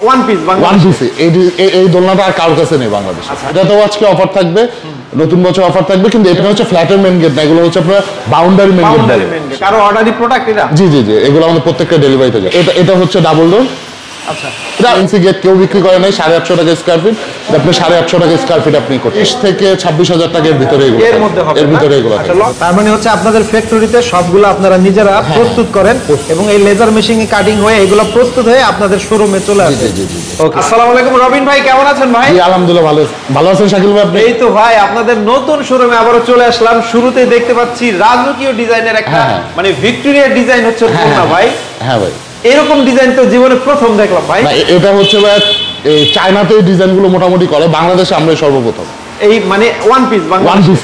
One piece এই দোলনাটা আর কারোর কাছে নেই বাংলাদেশে। এটা তো আজকে অফার থাকবে, নতুন বছর অফার থাকবে, কিন্তু এটা হচ্ছে ফ্ল্যাটের মেন গেট না, এগুলো হচ্ছে আপনার বাউন্ডারি মেন গেট। কারো অর্ডারি প্রোডাক্ট এটা? জি জি জি, এগুলো আমাদের প্রত্যেকটা ডেলিভারিতে যায়। এটা হচ্ছে ডাবল ডোর। আচ্ছা, এটা এনসি গেট কেউ বিক্রি করে নাই 850 টাকা স্কয়ার ফিট। আপনি 850 টাকা স্কয়ার ফিট আপনি 30 থেকে 26,000 টাকার ভিতরে এগুলো, এর মধ্যে হবে, এর ভিতরে এগুলো। তার মানে হচ্ছে আপনাদের ফ্যাক্টরিতে সবগুলো আপনারা নিজেরা প্রস্তুত করেন এবং এই লেজার মেশিনে কাটিং হয়ে এগুলো প্রস্তুত হয়ে আপনাদের শোরুমে চলে আসে। জি জি জি। ওকে, আসসালামু আলাইকুম রবিন ভাই, কেমন আছেন ভাই? জি আলহামদুলিল্লাহ ভালো আছেন শাকিল ভাই? আপনি? এই তো ভাই, আপনাদের নতুন শোরুমে আবারো চলে আসলাম। শুরুতেই দেখতে পাচ্ছি রাজকীয় ডিজাইনের একটা মানে ভিক্টোরিয়া ডিজাইন হচ্ছে না ভাই? হ্যাঁ ভাই, এরকম ডিজাইন তো জীবনে প্রথম দেখলাম ভাই। এটা হচ্ছে ভাই এই চায়নাতে এই ডিজাইনগুলো মোটামুটি করে, বাংলাদেশে আমরা সর্বপ্রথম। এই মানে ওয়ান পিস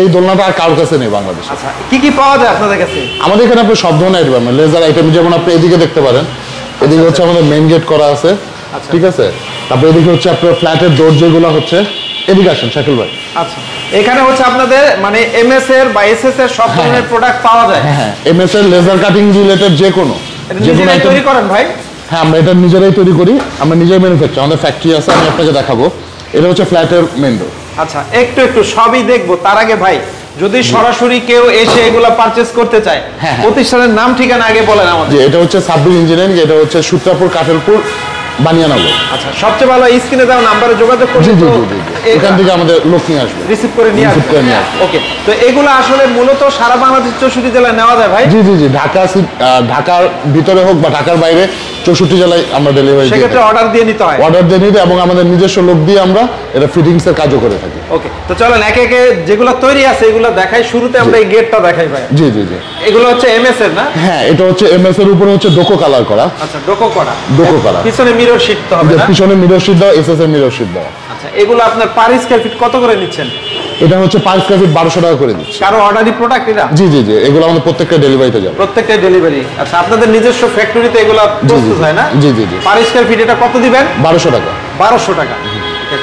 এই দোলনাটা আর কারোর কাছে নেই বাংলাদেশে। আচ্ছা, কি কি পাওয়া যায় আপনাদের কাছে? আমাদের এখানে আপনি সব ধরনের আইটেম পাবেন, লেজার আইটেম, যেমন আপনি এদিকে দেখতে পারেন, এদিকে হচ্ছে আমাদের মেইন গেট করা আছে, ঠিক আছে। তারপর এদিকে হচ্ছে আপনার ফ্ল্যাটের ডোর যেগুলো হচ্ছে, এদিকে আসেন শাকিল ভাই। আচ্ছা, এখানে হচ্ছে আপনাদের মানে এমএস এর বা এসএস এর সব ধরনের প্রোডাক্ট পাওয়া যায়। হ্যাঁ, এমএস এর লেজার কাটিং রিলেটেড যে কোনো আইটেম তৈরি করেন ভাই? হ্যাঁ, আমরা এটা নিজেরাই তৈরি করি, আমরা নিজেই ম্যানুফ্যাকচার, আমাদের ফ্যাক্টরি আছে, আমি আপনাকে দেখাবো। এটা হচ্ছে ফ্ল্যাটের মেইন ডোর। আচ্ছা, একটু সবই দেখবো। তার আগে ভাই, যদি সরাসরি কেউ এসে এগুলা পারচেজ করতে চায়, প্রতিষ্ঠানের নাম ঠিকানা আগে বলেন আমাদের। এটা হচ্ছে সাব্বির ইঞ্জিনিয়ারিং, এটা হচ্ছে সূত্রাপুর কাঠেরপুর বানিয়ানগর। আচ্ছা, সবচেয়ে ভালো স্ক্রিনে দাও নাম্বারে যোগাযোগ করুন। জি জি জি, এখান থেকে আমাদের লোক নিয়ে আসবে, রিসিভ করে নিয়ে আসবে। ওকে, তো এগুলো আসলে মূলত সারা বাংলাদেশ 64 জেলায় নেওয়া যায় ভাই? জি জি জি, ঢাকার ভিতরে হোক বা ঢাকার বাইরে 64 জেলায় আমরা ডেলিভারি দিই। সেক্ষেত্রে অর্ডার দিয়ে নিতে হয়? অর্ডার দিয়ে নিতে, এবং আমাদের নিজস্ব লোক দিয়ে আমরা এটা ফিটিংস এর কাজও করে থাকি। ওকে, তো চলেন একে একে যেগুলো তৈরি আছে এগুলো দেখাই। শুরুতে আমরা এই গেটটা দেখাই ভাই। জি জি জি, এগুলো হচ্ছে এমএস এর না? হ্যাঁ, এটা হচ্ছে এমএস এর উপরে হচ্ছে ডোকো কালার করা। আচ্ছা, ডোকো করা। পিছনে মিরর শীট তো হবে না? পিছনে মিরর শীট দাও, এসএস এর মিরর শীট দাও। আচ্ছা, এগুলো আপনার পার স্কয়ার ফিট কত করে নিচ্ছেন? এটা হচ্ছে পার স্কয়ার ফিট 1200 টাকা করে দিচ্ছি। কারো অর্ডারি প্রোডাক্ট এটা? জি জি জি, এগুলো আমাদের প্রত্যেকটা ডেলিভারিতে যাবে। প্রত্যেকটা ডেলিভারি। আচ্ছা, আপনাদের নিজস্ব ফ্যাক্টরিতে এগুলো প্রস্তুত হয় না? জি জি জি। পার স্কয়ার ফিট এটা কত দিবেন? 1200 টাকা। 1200 টাকা।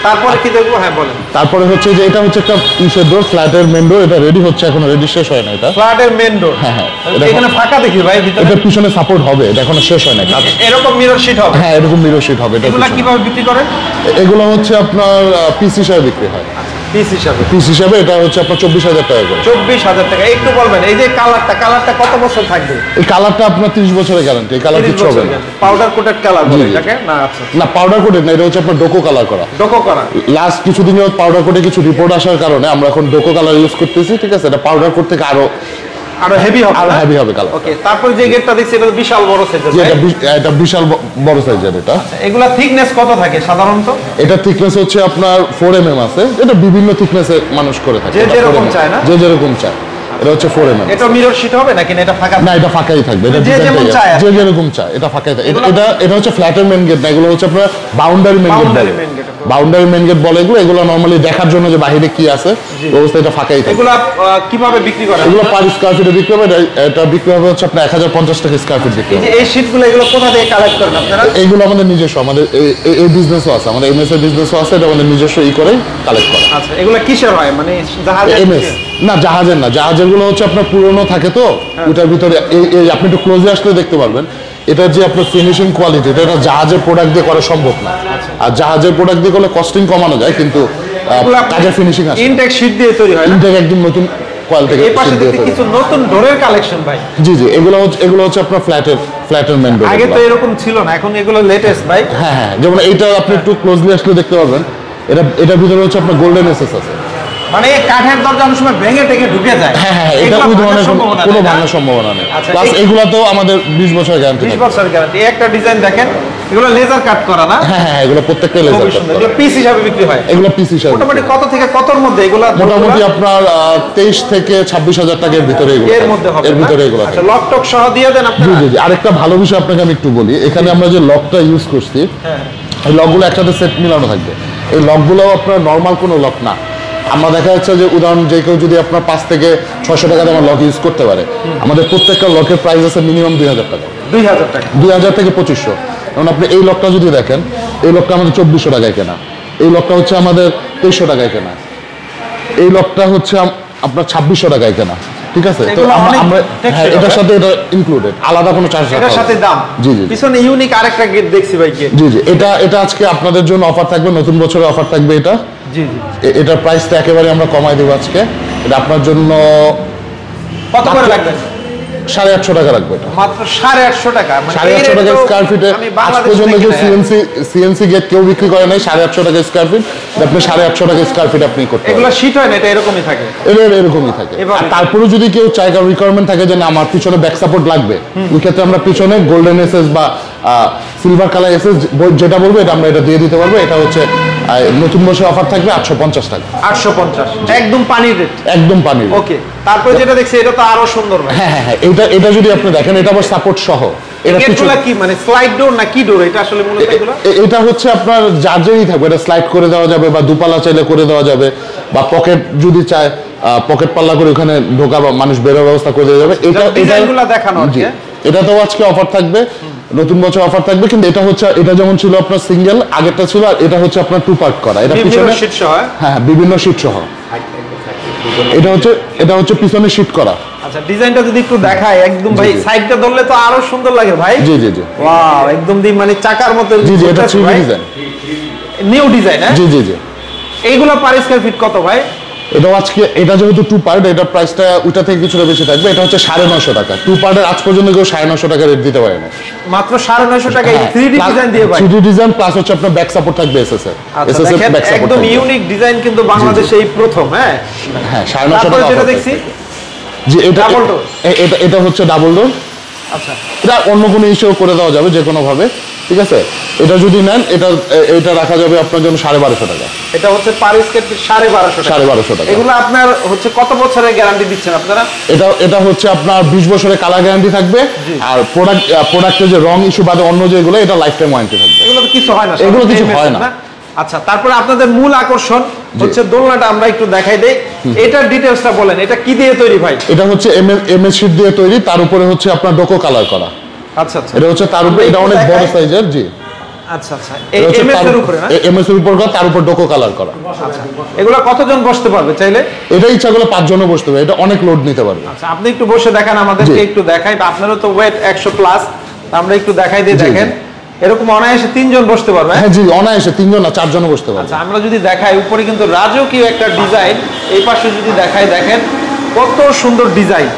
তারপরে কি দেখবো? হ্যাঁ বলেন। তারপরে হচ্ছে যে এটা হচ্ছে একটা ইসের ডোর, ফ্ল্যাটের মেন ডোর। এটা রেডি হচ্ছে, এখনো রেডি শেষ হয় না। এটা ফ্ল্যাটের মেন ডোর। হ্যাঁ হ্যাঁ, এখানে ফাঁকা দেখি ভাই ভিতরে। এটা পিছনে সাপোর্ট হবে, এটা এখনো শেষ হয় না কাজ। এরকম মিরর শীট হবে? হ্যাঁ, এরকম মিরর শীট হবে। এগুলো কিভাবে বিক্রি করেন? এগুলো হচ্ছে আপনার পিস হিসাবে বিক্রি হয়। পিস হিসাবে এটা হচ্ছে আপনার 24,000 টাকা করে। 24,000 টাকা। একটু বলবেন এই যে কালারটা কত বছর থাকবে? এই কালারটা আপনার 30 বছরের গ্যারান্টি। এই কালার কিছু হবে না। পাউডার কোটেড কালার বলে এটাকে না? আচ্ছা, না পাউডার কোটেড না, এটা হচ্ছে আপনার ডোকো কালার করা। ডোকো করা। লাস্ট কিছুদিন যাবত পাউডার কোটে কিছু রিপোর্ট আসার কারণে আমরা এখন ডোকো কালার ইউজ করতেছি, ঠিক আছে। এটা পাউডার কোট থেকে আরো হেভি হবে, আরো হেভি হবে কালার। ওকে, তারপর যে গেটটা দেখছি এটা বিশাল বড় সাইজের। এটা বিশাল বড় সাইজের। এটা এগুলা থিকনেস কত থাকে সাধারণত? এটা থিকনেস হচ্ছে আপনার 4 mm আছে। এটা বিভিন্ন থিকনেসে মানুষ করে থাকে, যে যেরকম চায় না? যে যেরকম চায়। এটা হচ্ছে 4 mm। এটা মিরর শীট হবে নাকি এটা ফাঁকা? না, এটা ফাঁকাই থাকবে। এটা যে যেরকম চায়, যে যেরকম চায় এটা ফাঁকাই থাকবে। এটা হচ্ছে ফ্ল্যাটের মেন গেট না, এগুলো হচ্ছে আপনার বাউন্ডারি মেন গেট বলে। বাউন্ডারি মেন গেট বলে এগুলো নরমালি দেখার জন্য যে বাইরে কি আছে অবস্থা, এটা ফাঁকাই থাকে। এগুলো কিভাবে বিক্রি করেন? এগুলো পার স্কয়ার ফিটে বিক্রি হবে। এটা বিক্রি হবে হচ্ছে আপনার 1050 টাকা স্কয়ার ফিট বিক্রি হবে। এই শীটগুলো এগুলো কোথা থেকে কালেক্ট করেন আপনারা? এগুলো আমাদের নিজস্ব, আমাদের এই বিজনেসও আছে, আমাদের এমএস এর বিজনেসও আছে। এটা আমাদের নিজস্ব করেই কালেক্ট করা। আচ্ছা, এগুলো কিসের হয়? মানে জাহাজের? এমএস না, জাহাজের না। জাহাজের গুলো হচ্ছে আপনার পুরনো থাকে তো, ওটার ভিতরে এই আপনি একটু ক্লোজে আসলে দেখতে পারবেন এটা যে আপনার ফিনিশিং কোয়ালিটি, এটা জাহাজের প্রোডাক্ট দিয়ে করা সম্ভব না। আর জাহাজের প্রোডাক্ট দিয়ে করলে কস্টিং কমানো যায়, কিন্তু কাজের ফিনিশিং আসে। ইনটেক শীট দিয়ে তৈরি হয়? ইনটেক একদম নতুন কোয়ালিটি। এই পাশে দেখতে কিছু নতুন ডোরের কালেকশন ভাই। জি জি, এগুলো হচ্ছে আপনার ফ্ল্যাটের মেন ডোর। আগে তো এরকম ছিল না, এখন এগুলো লেটেস্ট ভাই। হ্যাঁ হ্যাঁ, যেমন এইটা আপনি একটু ক্লোজলি আসলে দেখতে পারবেন, এটার ভিতরে হচ্ছে আপনার গোল্ডেন এসএস আছে। মানে কাঠের দরজা অনেক সময় ভেঙে টেকে ঢুকে যায়। হ্যাঁ হ্যাঁ, এটা ওই ধরনের কোনো ভাঙার সম্ভাবনা নেই। প্লাস এগুলোতেও আমাদের 20 বছর গ্যারান্টি। 20 বছর গ্যারান্টি। একটা ডিজাইন দেখেন, এগুলো লেজার কাট করা না? হ্যাঁ হ্যাঁ, এগুলো প্রত্যেকটা লেজার কাট। এগুলো পিস হিসাবে বিক্রি হয়? এগুলো পিস হিসাবে। মোটামুটি কত থেকে কতর মধ্যে এগুলো? মোটামুটি আপনার 23 থেকে 26,000 টাকার ভিতরে এগুলো। এর মধ্যে হবে? এর ভিতরে এগুলো। আচ্ছা, লক টক সহ দিয়ে দেন আপনারা? জি জি জি। আরেকটা ভালো বিষয় আপনাকে আমি একটু বলি, এখানে আমরা যে লকটা ইউজ করছি, এই লকগুলো একসাথে সেট মিলানো থাকবে। এই লকগুলো আপনার নরমাল কোনো লক না। আমরা দেখা যাচ্ছে যে উদাহরণ যে কেউ যদি আপনার 5 থেকে 600 টাকা দামের লক ইউজ করতে পারে, আমাদের প্রত্যেকটা লকের প্রাইস আছে মিনিমাম 2000 টাকা। 2000 টাকা? 2000 থেকে 2500। যেমন আপনি এই লকটা যদি দেখেন, এই লকটা আমাদের 2400 টাকায় কেনা। এই লকটা হচ্ছে আমাদের 2300 টাকায় কেনা। এই লকটা হচ্ছে আপনার 2600 টাকায় কেনা। ঠিক আছে? তো আমরা এটার সাথে এটা ইনক্লুডেড, আলাদা কোনো চার্জ রাখা এটার সাথে দাম। জি জি। পিছনে ইউনিক আরেকটা গেট দেখছি ভাই গেট। জি জি, এটা আজকে আপনাদের জন্য অফার থাকবে, নতুন বছরের অফার থাকবে এটা। জি জি। এটার প্রাইসটা একেবারে আমরা কমাই দেব আজকে। এটা আপনার জন্য কত করে লাগবে? 850 টাকা রাখবে এটা। মাত্র 850 টাকা। 850 টাকা স্কয়ার ফিটে আজ পর্যন্ত কেউ সিএনসি গেট কেউ বিক্রি করে নাই 850 টাকা স্কয়ার ফিট। আপনি 850 টাকা স্কয়ার ফিট আপনি করতে পারবেন। এগুলো শীট হয় না, এটা এরকমই থাকে। এটা এরকমই থাকে। আর তারপরেও যদি কেউ চায়, রিকোয়ারমেন্ট থাকে যে না আমার পিছনে ব্যাক সাপোর্ট লাগবে, ওই ক্ষেত্রে আমরা পিছনে গোল্ডেন এসএস বা সিলভার কালার এসএস যেটা বলবো এটা আমরা এটা দিয়ে দিতে পারবো। এটা হচ্ছে নতুন বছর অফার থাকবে 850 টাকা। 850 একদম পানির রেট। একদম পানির। ওকে, তারপরে যেটা দেখছি এটা তো আরো সুন্দর ভাই। হ্যাঁ হ্যাঁ, এটা যদি আপনি দেখেন এটা আবার সাপোর্ট সহ। এগুলা কি মানে স্লাইড ডোর না কি ডোর? এটা আসলে মূলত এগুলা এটা হচ্ছে আপনার জার্জারি থাকবে, এটা স্লাইড করে দেওয়া যাবে বা দুপালা চাইলে করে দেওয়া যাবে, বা পকেট যদি চায় পকেট পাল্লা করে ওখানে ঢোকা বা মানুষ বেরোর ব্যবস্থা করে দেওয়া যাবে। ডিজাইনগুলো দেখানো আছে। এটাতেও আজকে অফার থাকবে, নতুন বছর অফার থাকবে। কিন্তু এটা যেমন ছিল আপনার সিঙ্গেল আগেরটা ছিল, আর এটা হচ্ছে আপনার টু পার্ট করা। এটা পিছনে শীট সহ। হ্যাঁ, বিভিন্ন শীট সহ। এটা হচ্ছে পিছনে শীট করা। আচ্ছা, ডিজাইনটা যদি একটু দেখায় একদম ভাই, সাইডটা ধরলে তো আরো সুন্দর লাগে ভাই। জি জি জি। ওয়াও, একদম মানে চাকার মতো। জি জি, এটা 3D ডিজাইন, নিউ ডিজাইন। হ্যাঁ জি জি জি। এইগুলা পার স্কয়ার ফিট কত ভাই? এটা যেহেতু টু পার্ট, এটা প্রাইসটা ওইটা থেকে কিছুটা বেশি থাকবে। এটা হচ্ছে 950 টাকা। টু পার্টের আজ পর্যন্ত কেউ 950 টাকা রেট দিতে পারে না। মাত্র 950 টাকায় 3D ডিজাইন দিয়ে ভাই। 3D ডিজাইন প্লাস হচ্ছে আপনার ব্যাক সাপোর্ট থাকবে এসএস এর। এসএস এর ব্যাক সাপোর্ট একদম ইউনিক ডিজাইন, কিন্তু বাংলাদেশে এই প্রথম। হ্যাঁ হ্যাঁ, 950 টাকা। যেটা দেখছি জি, এটা হচ্ছে ডাবল ডোর। আচ্ছা, এটা অন্য কোনো ইস্যু করে দেওয়া যাবে যে কোনো ভাবে, ঠিক আছে? এটা যদি নেন এটা রাখা যাবে আপনার জন্য 1250 টাকা। এটা হচ্ছে পার স্কয়ার ফিট 1250 টাকা। এগুলো আপনার হচ্ছে কত বছরের গ্যারান্টি দিচ্ছেন আপনারা? এটা হচ্ছে আপনার 20 বছরের কালার গ্যারান্টি থাকবে। আর প্রোডাক্টের যে রং ইস্যু বাদে অন্য যেগুলো, এটা লাইফ টাইম ওয়ারেন্টি থাকবে। এগুলো তো কিছু হয় না, এগুলো কিছু হয় না। আচ্ছা, তারপরে আপনাদের মূল আকর্ষণ হচ্ছে দোলনাটা, আমরা একটু দেখাই দেই। এটার ডিটেইলসটা বলেন, এটা কি দিয়ে তৈরি ভাই? এটা হচ্ছে এমএস শীট দিয়ে তৈরি, তার উপরে হচ্ছে আপনার ডোকো কালার করা। আচ্ছা আচ্ছা, এটা হচ্ছে তার উপরে, এটা অনেক বড় সাইজের। জি আচ্ছা আচ্ছা, এমএস এর উপরে না? এমএস এর উপর করা, তার উপর ডোকো কালার করা। আচ্ছা, এগুলা কতজন বসতে পারবে চাইলে? এটা ইচ্ছা করলে 5 জনও বসতে পারবে, এটা অনেক লোড নিতে পারবে। আচ্ছা, আপনি একটু বসে দেখান আমাদেরকে, একটু দেখাই। আপনারও তো ওয়েট 100 প্লাস, আমরা একটু দেখাই দিয়ে দেখেন। এরকম অনায়াসে 3 জন বসতে পারবে। হ্যাঁ জি, অনায়াসে 3 জন না 4 জনও বসতে পারবে। আচ্ছা, আমরা যদি দেখাই, উপরে কিন্তু রাজকীয় একটা ডিজাইন, এই পাশে যদি দেখাই, দেখেন কত সুন্দর ডিজাইন।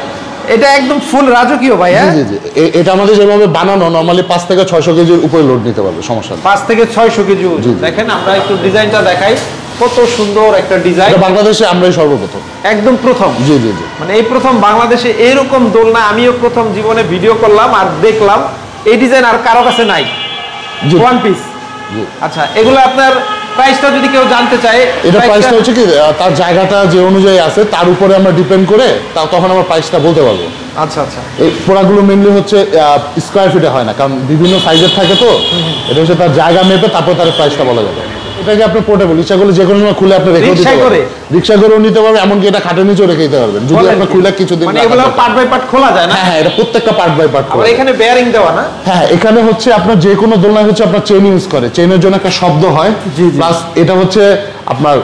এটা একদম ফুল রাজকীয় ভাই। হ্যাঁ জি জি, এটা আমাদের যেভাবে বানানো, নরমালি 5 থেকে 600 কেজির উপরে লোড নিতে পারবে, সমস্যা নেই। 5 থেকে 600 কেজি। দেখেন, আমরা একটু ডিজাইনটা দেখাই, কত সুন্দর একটা ডিজাইন। এটা বাংলাদেশে আমরাই সর্বপ্রথম, একদম প্রথম। জি জি জি, মানে এই প্রথম বাংলাদেশে এরকম দোলনা। আমিও প্রথম জীবনে ভিডিও করলাম আর দেখলাম, এই ডিজাইন আর কারো কাছে নাই, ওয়ান পিস। আচ্ছা, এগুলো আপনার প্রাইসটা যদি কেউ জানতে চায়, এটা প্রাইসটা হচ্ছে কি তার জায়গাটা যে অনুযায়ী আছে তার উপরে আমরা ডিপেন্ড করে তখন আমরা প্রাইসটা বলতে পারবো। আচ্ছা আচ্ছা, এই প্রোডাক্টগুলো মেইনলি হচ্ছে স্কয়ার ফিটে হয় না, কারণ বিভিন্ন সাইজের থাকে। তো এটা হচ্ছে তার জায়গা মেপে তারপর তার প্রাইসটা বলা যাবে। এটাকে আপনি পোর্টেবল ইচ্ছা করলে যে কোনো সময় খুলে আপনি রেখে দিতে পারবেন, রিকশা করেও নিতে পারবেন, এমনকি এটা খাটের নিচেও রেখে দিতে পারবেন যদি আপনি খুলে কিছুদিন। মানে এগুলো পার্ট বাই পার্ট খোলা যায় না? হ্যাঁ, এটা প্রত্যেকটা পার্ট বাই পার্ট খোলা। আর এখানে বেয়ারিং দেওয়া না? হ্যাঁ, এখানে হচ্ছে আপনার যে কোনো দোলনায় হচ্ছে আপনার চেইন ইউজ করে, চেইনের জন্য একটা শব্দ হয়। প্লাস এটা হচ্ছে আপনার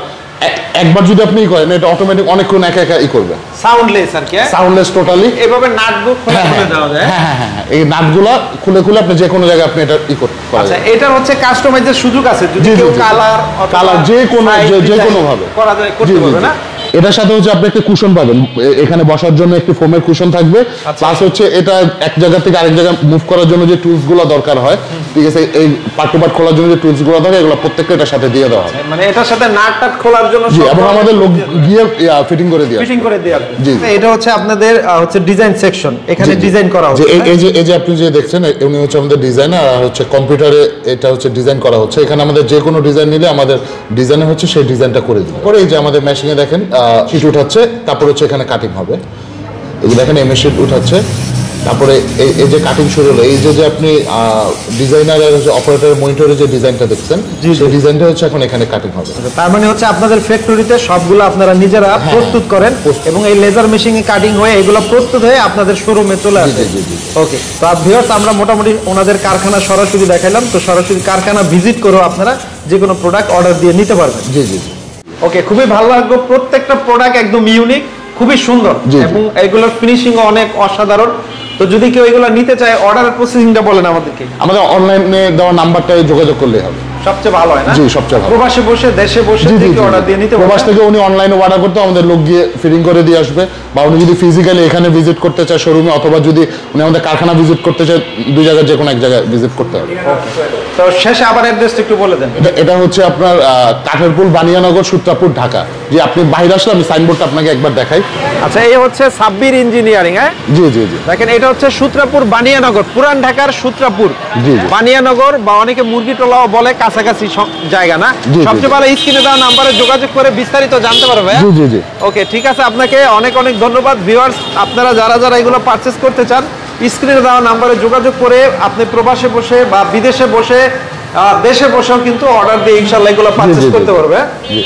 একবার যদি আপনি করেন, এটা অটোমেটিক অনেকক্ষণ একা একা করবে, সাউন্ডলেস আর কি। Soundless totally. এভাবে নাটগুলো খুলে দেওয়া যায়। হ্যাঁ হ্যাঁ, এই নাটগুলো খুলে আপনি যে কোনো জায়গায় আপনি এটা করতে পারেন। আচ্ছা, এটা হচ্ছে কাস্টমাইজের সুযোগ আছে, যদি কেউ কালার যে কোনো ভাবে করা যায়, করতে পারবে না? এটার সাথে হচ্ছে আপনি একটা কুশন পাবেন, এখানে বসার জন্য একটি ফোমের কুশন থাকবে। প্লাস হচ্ছে এটা এক জায়গা থেকে আরেক জায়গায় মুভ করার জন্য যে টুলস গুলো দরকার হয়, ঠিক আছে, এই পার্ট টু পার্ট খোলার জন্য যে টুলস গুলো দরকার, এগুলো প্রত্যেকটা এটার সাথে দিয়ে দেওয়া হয়। মানে এটার সাথে নাট টাট খোলার জন্য এবং আমাদের লোক গিয়ে ফিটিং করে দিয়ে জি। এটা হচ্ছে আপনাদের হচ্ছে ডিজাইন সেকশন, এখানে ডিজাইন করা হচ্ছে। এই যে আপনি যে দেখছেন, উনি হচ্ছে আমাদের ডিজাইনার, আর হচ্ছে কম্পিউটারে এটা হচ্ছে ডিজাইন করা হচ্ছে। এখানে আমাদের যে কোনো ডিজাইন নিলে আমাদের ডিজাইনে হচ্ছে সেই ডিজাইনটা করে দিবে। পরে এই যে আমাদের মেশিনে দেখেন শীট উঠাচ্ছে, তারপর হচ্ছে এখানে কাটিং হবে। এই যে দেখেন এমএস শীট উঠাচ্ছে, তারপরে এই যে কাটিং শুরু হলো। এই যে আপনি ডিজাইনার আর অপারেটর মনিটরে যে ডিজাইনটা দেখছেন, সেই ডিজাইনটা হচ্ছে এখন এখানে কাটিং হবে। তার মানে হচ্ছে আপনাদের ফ্যাক্টরিতে সবগুলো আপনারা নিজেরা প্রস্তুত করেন, এবং এই লেজার মেশিনে কাটিং হয়ে এগুলো প্রস্তুত হয়ে আপনাদের শোরুমে চলে আসে। ওকে, তো ভিউয়ার্স, আমরা মোটামুটি ওনাদের কারখানা সরাসরি দেখাইলাম। তো সরাসরি কারখানা ভিজিট করেও আপনারা যে কোনো প্রোডাক্ট অর্ডার দিয়ে নিতে পারবেন। জি জি। ওকে, খুবই ভালো লাগলো। প্রত্যেকটা প্রোডাক্ট একদম ইউনিক, খুবই সুন্দর জি, জি। এবং এগুলোর ফিনিশিং অনেক অসাধারণ। তো যদি কেউ এগুলো নিতে চায় অর্ডারের প্রসেসিংটা বলেন আমাদেরকে। আমাদের অনলাইনে দেওয়া নাম্বারটায় যোগাযোগ করলেই হবে। সবচেয়ে ভালো হয় না? জি, সবচেয়ে ভালো। প্রবাসে বসে দেশে বসে জি, জি, থেকে জি, অর্ডার দিয়ে নিতে প্রবাস পারবে। থেকে উনি অনলাইনে অর্ডার করতে আমাদের লোক গিয়ে ফিটিং করে দিয়ে আসবে, বা উনি যদি ফিজিক্যালি এখানে ভিজিট করতে চায় শোরুমে, অথবা যদি উনি আমাদের কারখানা ভিজিট করতে চায়, দুই জায়গায় যে কোনো এক জায়গায় ভিজিট করতে হবে। তো শেষে আবার অ্যাড্রেসটা একটু বলে দেন। এটা হচ্ছে আপনার কাঠেরপুল, বানিয়ানগর, সূত্রাপুর, ঢাকা। যে আপনি বাইরে আসলে আমি সাইনবোর্ডটা আপনাকে একবার দেখাই। আচ্ছা, এই হচ্ছে সাব্বির ইঞ্জিনিয়ারিং। হ্যাঁ, জি জি জি দেখেন এটা হচ্ছে সূত্রাপুর বানিয়ানগর, পুরান ঢাকার সূত্রাপুর জি, জি। বানিয়ানগর, বা অনেকে মুরগিটোলাও বলে, কাছাকাছি জায়গা না? জি, জি, সবচেয়ে জি। ভালো স্ক্রিনে দেওয়া নাম্বারে যোগাযোগ করে বিস্তারিত জানতে পারবে। জি জি জি ওকে, ঠিক আছে, আপনাকে অনেক অনেক ধন্যবাদ। ভিউয়ার্স, আপনারা যারা যারা এগুলো পারচেস করতে চান, স্ক্রিনে দেওয়া নাম্বারে যোগাযোগ করে আপনি প্রবাসে বসে বা বিদেশে বসে দেশে বসেও কিন্তু অর্ডার দিয়ে ইনশাআল্লাহ এগুলো পারচেস জি, জি, করতে জি। পারবে। জি।